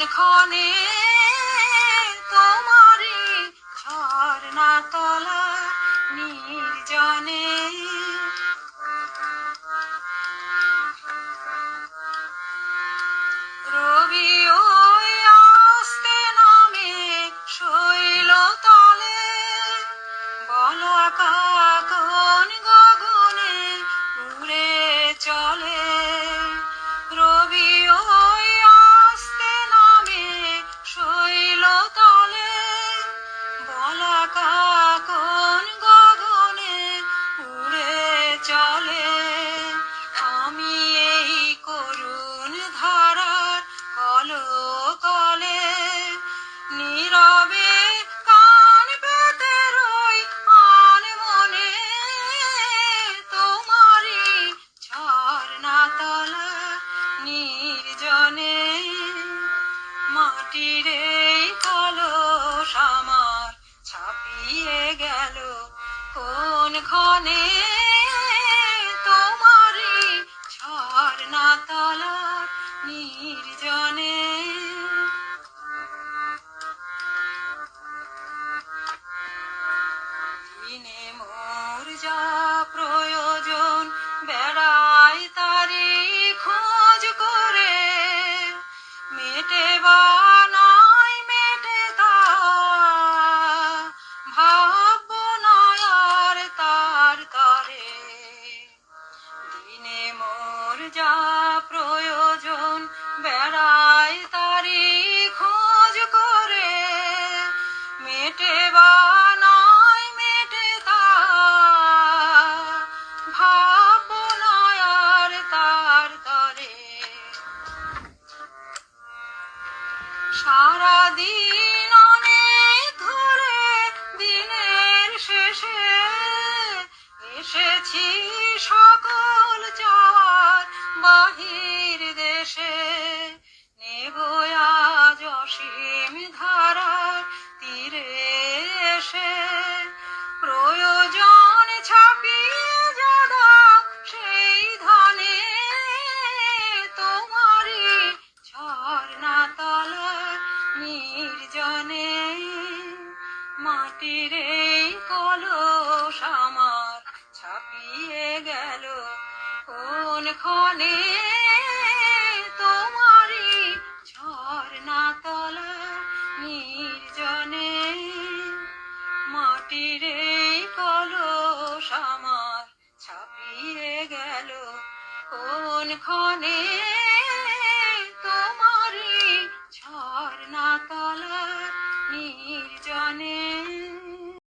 ক্ষণে তোমারি ঝর্ণা তলা নির্জনে রবি ওই আস্তে নামে শৈল তলে বলাকা কোন গগনে উড়ে চলে রবি ওই আস্তে নামে শৈল তলে বলাকা কোন গগনে উড়ে চলে আমি এই করুণ ধারার কলকলে নীরবে কান পেতে রই আনমনে তোমারি ঝর্ণা তলা নির্জনে মাটির এই কলস আমার ছাপিয়ে গেল কোন ক্ষণে তোমারি ঝর্ণা তলার নির্জনে দিনে মোর যা প্রয়োজন বেড়াই তারি খোঁজ করে মেটে বা নাই মেটে তা ভাবব না আর তার তরে দিনে মোর যা প্রয়োজন বেড়াই তারি খোঁজ করে মেটে বা নাই মেটে তা ভাবব না আর তার তরে সারাদিন অনেক ধরে দিনের শেষে এসেছি সকল চাওয়ার বাহির দেশে নেব আজ অসীম ধারার তীরে এসে প্রয়োজন ছাপিয়ে যাদা সেই ধনে তোমারি ঝর্ণা তলার নির্জনে মাটির এই কলস আমার ছাপিয়ে গেল কোন ক্ষণে তোমারি ঝর্ণা তলার নির্জনে মাটির এই কলস আমার ছাপিয়ে গেল কোন ক্ষণে